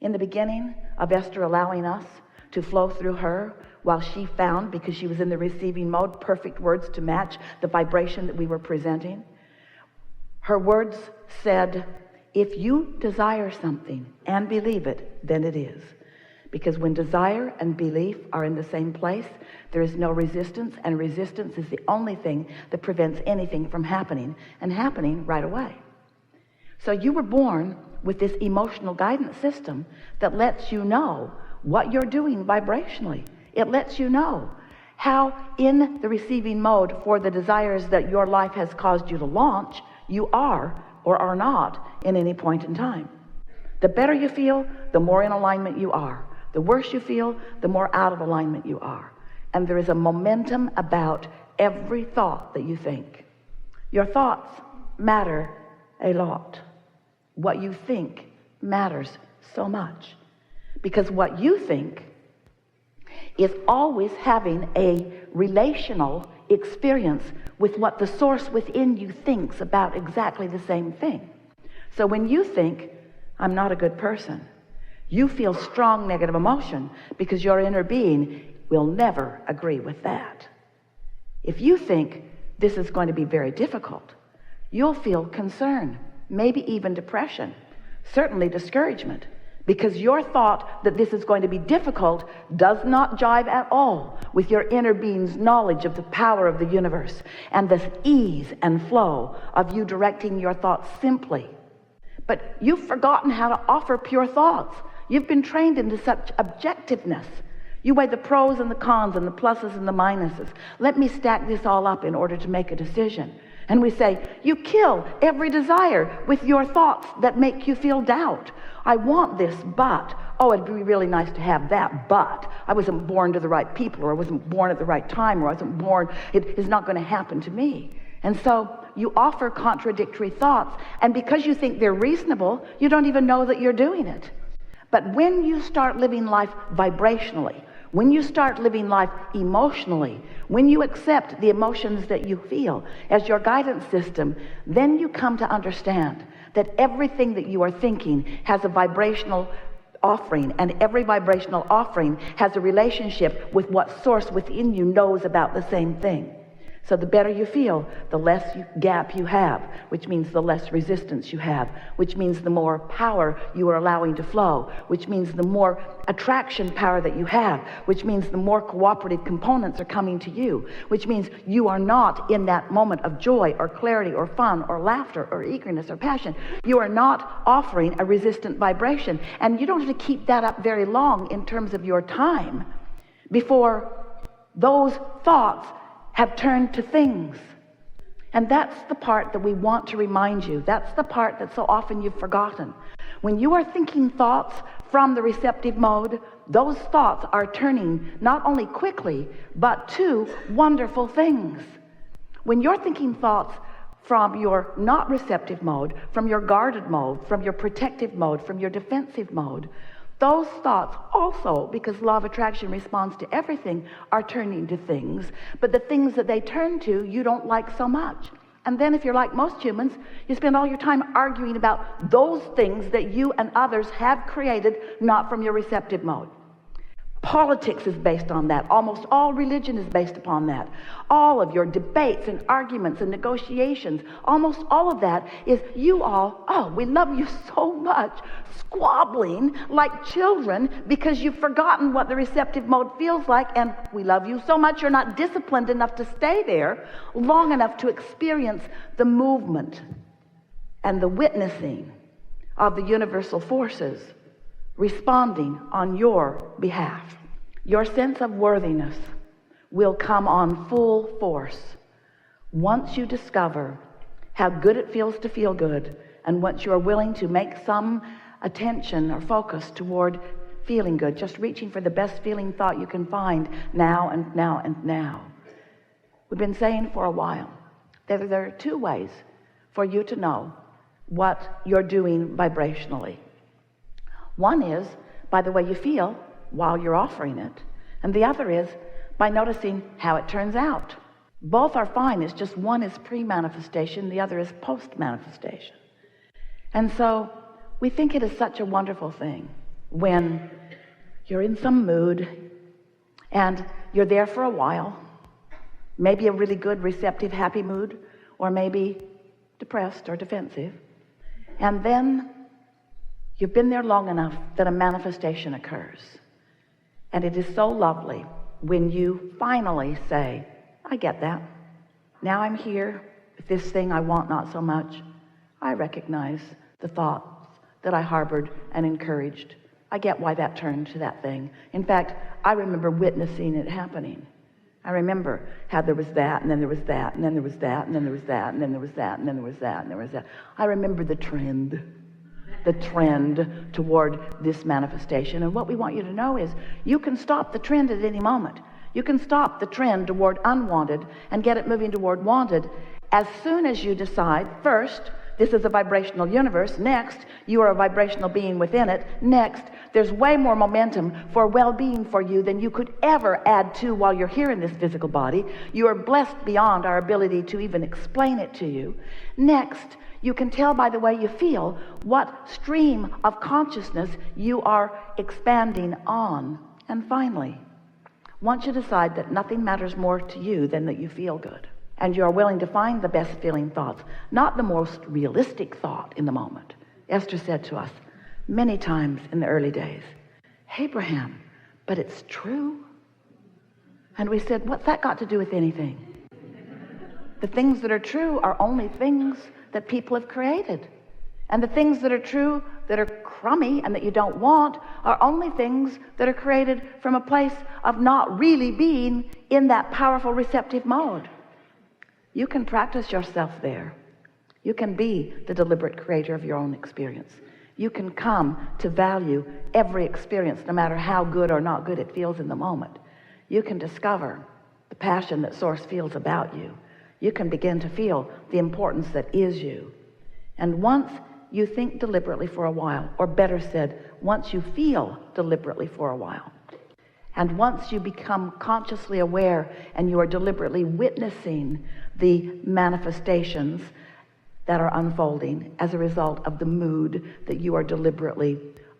In the beginning of Esther allowing us to flow through her, while she found, because she was in the receiving mode, perfect words to match the vibration that we were presenting, her words said, if you desire something and believe it, then it is. Because when desire and belief are in the same place, there is no resistance, and resistance is the only thing that prevents anything from happening, and happening right away. So you were born with this emotional guidance system that lets you know what you're doing vibrationally. It lets you know how in the receiving mode for the desires that your life has caused you to launch, you are or are not in any point in time. The better you feel, the more in alignment you are. The worse you feel, the more out of alignment you are. And there is a momentum about every thought that you think. Your thoughts matter a lot. What you think matters so much. Because what you think is always having a relational experience with what the source within you thinks about exactly the same thing. So when you think, I'm not a good person, you feel strong negative emotion because your inner being will never agree with that. If you think this is going to be very difficult, you'll feel concern, maybe even depression, certainly discouragement, because your thought that this is going to be difficult does not jive at all with your inner being's knowledge of the power of the universe and the ease and flow of you directing your thoughts simply. But you've forgotten how to offer pure thoughts. You've been trained into such objectiveness. You weigh the pros and the cons and the pluses and the minuses. Let me stack this all up in order to make a decision. And we say, you kill every desire with your thoughts that make you feel doubt. I want this, but, oh, it'd be really nice to have that, but I wasn't born to the right people, or I wasn't born at the right time, or I wasn't born, it is not going to happen to me. And so you offer contradictory thoughts, and because you think they're reasonable, you don't even know that you're doing it. But when you start living life vibrationally, when you start living life emotionally, when you accept the emotions that you feel as your guidance system, then you come to understand that everything that you are thinking has a vibrational offering, and every vibrational offering has a relationship with what source within you knows about the same thing. So the better you feel, the less gap you have, which means the less resistance you have, which means the more power you are allowing to flow, which means the more attraction power that you have, which means the more cooperative components are coming to you, which means you are not in that moment of joy or clarity or fun or laughter or eagerness or passion. You are not offering a resistant vibration, and you don't have to keep that up very long in terms of your time before those thoughts have turned to things. And that's the part that we want to remind you. That's the part that so often you've forgotten. When you are thinking thoughts from the receptive mode, those thoughts are turning not only quickly, but to wonderful things. When you're thinking thoughts from your not receptive mode, from your guarded mode, from your protective mode, from your defensive mode, those thoughts also, because law of attraction responds to everything, are turning to things, but the things that they turn to you don't like so much. And then if you're like most humans, you spend all your time arguing about those things that you and others have created, not from your receptive mode. Politics is based on that. Almost all religion is based upon that. All of your debates and arguments and negotiations, almost all of that is you all, oh, we love you so much, squabbling like children because you've forgotten what the receptive mode feels like, and we love you so much you're not disciplined enough to stay there long enough to experience the movement and the witnessing of the universal forces responding on your behalf. Your sense of worthiness will come on full force once you discover how good it feels to feel good, and once you are willing to make some attention or focus toward feeling good, just reaching for the best feeling thought you can find now and now and now. We've been saying for a while that there are two ways for you to know what you're doing vibrationally. One is by the way you feel while you're offering it, and the other is by noticing how it turns out. Both are fine. It's just one is pre-manifestation, the other is post-manifestation. And so we think it is such a wonderful thing when you're in some mood and you're there for a while, maybe a really good, receptive, happy mood, or maybe depressed or defensive, and then you've been there long enough that a manifestation occurs. And it is so lovely when you finally say, I get that. Now I'm here with this thing I want not so much. I recognize the thoughts that I harbored and encouraged. I get why that turned to that thing. In fact, I remember witnessing it happening. I remember how there was that, and then there was that, and then there was that, and then there was that, and then there was that, and then there was that, and there was that. I remember the trend toward this manifestation. And what we want you to know is you can stop the trend at any moment. You can stop the trend toward unwanted and get it moving toward wanted as soon as you decide, first, this is a vibrational universe. Next, you are a vibrational being within it. Next, there's way more momentum for well-being for you than you could ever add to while you're here in this physical body. You are blessed beyond our ability to even explain it to you. Next, you can tell by the way you feel what stream of consciousness you are expanding on. And finally, once you decide that nothing matters more to you than that you feel good, and you are willing to find the best feeling thoughts, not the most realistic thought in the moment. Esther said to us many times in the early days, Abraham, but it's true. And we said, what's that got to do with anything? The things that are true are only things that people have created. And the things that are true, that are crummy and that you don't want, are only things that are created from a place of not really being in that powerful receptive mode. You can practice yourself there. You can be the deliberate creator of your own experience. You can come to value every experience, no matter how good or not good it feels in the moment. You can discover the passion that Source feels about you. You can begin to feel the importance that is you. And once you think deliberately for a while, or better said, once you feel deliberately for a while, and once you become consciously aware and you are deliberately witnessing the manifestations that are unfolding as a result of the mood that you are deliberately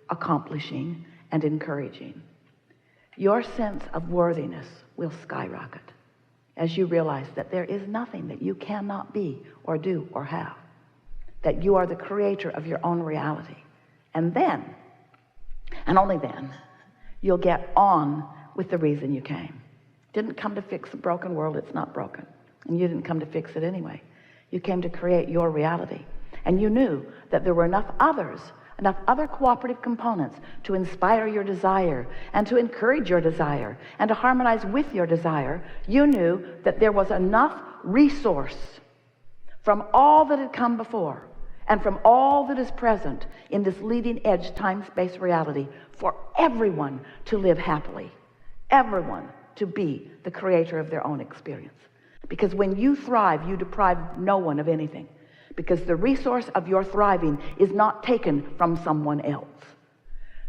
accomplishing and encouraging, your sense of worthiness will skyrocket as you realize that there is nothing that you cannot be or do or have, that you are the creator of your own reality. And then, and only then, you'll get on with the reason you came. Didn't come to fix a broken world. It's not broken. And you didn't come to fix it anyway. You came to create your reality. And you knew that there were enough other cooperative components to inspire your desire and to encourage your desire and to harmonize with your desire. You knew that there was enough resource from all that had come before and from all that is present in this leading edge time-space reality for everyone to live happily, everyone to be the creator of their own experience. Because when you thrive, you deprive no one of anything, because the resource of your thriving is not taken from someone else.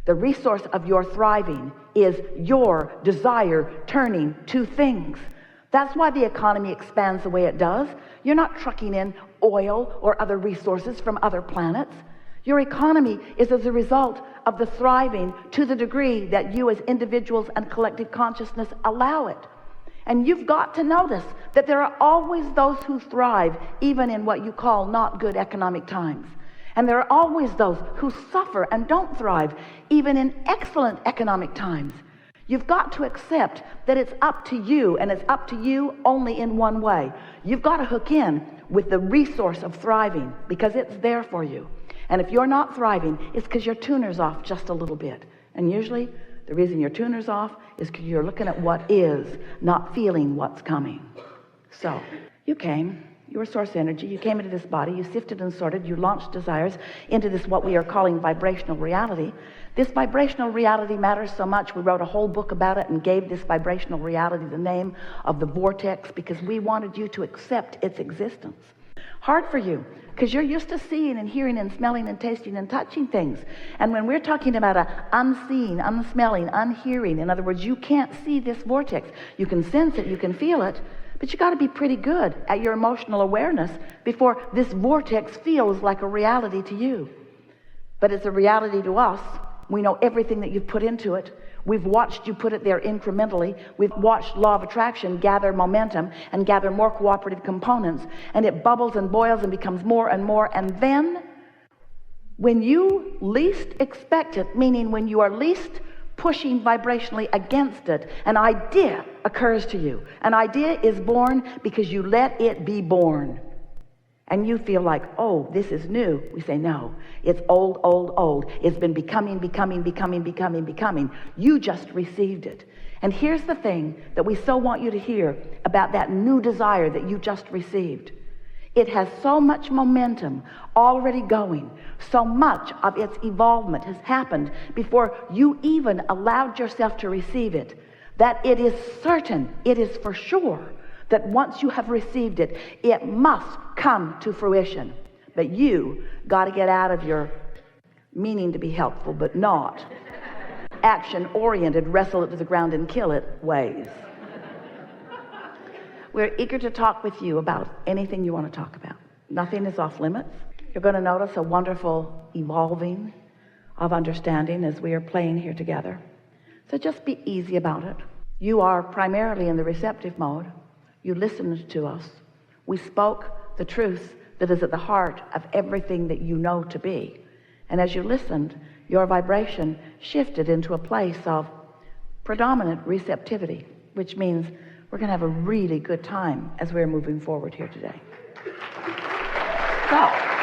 The resource of your thriving is your desire turning to things. That's why the economy expands the way it does. You're not trucking in oil or other resources from other planets. Your economy is as a result of the thriving to the degree that you as individuals and collective consciousness allow it. And you've got to notice that there are always those who thrive even in what you call not good economic times. And there are always those who suffer and don't thrive even in excellent economic times. You've got to accept that it's up to you, and it's up to you only in one way. You've got to hook in with the resource of thriving because it's there for you. And if you're not thriving, it's because your tuner's off just a little bit. And usually the reason your tuner's off is because you're looking at what is, not feeling what's coming. So you came, you were source energy, you came into this body, you sifted and sorted, you launched desires into this what we are calling vibrational reality. This vibrational reality matters so much, we wrote a whole book about it and gave this vibrational reality the name of the vortex because we wanted you to accept its existence. Hard for you, because you're used to seeing and hearing and smelling and tasting and touching things. And when we're talking about a unseen, unsmelling, unhearing, in other words, you can't see this vortex. You can sense it, you can feel it, but you got to be pretty good at your emotional awareness before this vortex feels like a reality to you. But it's a reality to us We know everything that you've put into it. We've watched you put it there incrementally. We've watched law of attraction gather momentum and gather more cooperative components, and it bubbles and boils and becomes more and more. And then when you least expect it, meaning when you are least pushing vibrationally against it, an idea occurs to you. An idea is born because you let it be born. And you feel like, oh, this is new. We say, no, it's old, old, old. It's been becoming. You just received it. And here's the thing that we so want you to hear about that new desire that you just received. It has so much momentum already going. So much of its evolvement has happened before you even allowed yourself to receive it, that it is certain, it is for sure, that once you have received it, it must come to fruition. But you got to get out of your meaning to be helpful but not action-oriented, wrestle it to the ground and kill it ways. We're eager to talk with you about anything you want to talk about. Nothing is off limits. You're going to notice a wonderful evolving of understanding as we are playing here together. So just be easy about it. You are primarily in the receptive mode. You listened to us. We spoke the truth that is at the heart of everything that you know to be. And as you listened, your vibration shifted into a place of predominant receptivity, which means we're going to have a really good time as we're moving forward here today. So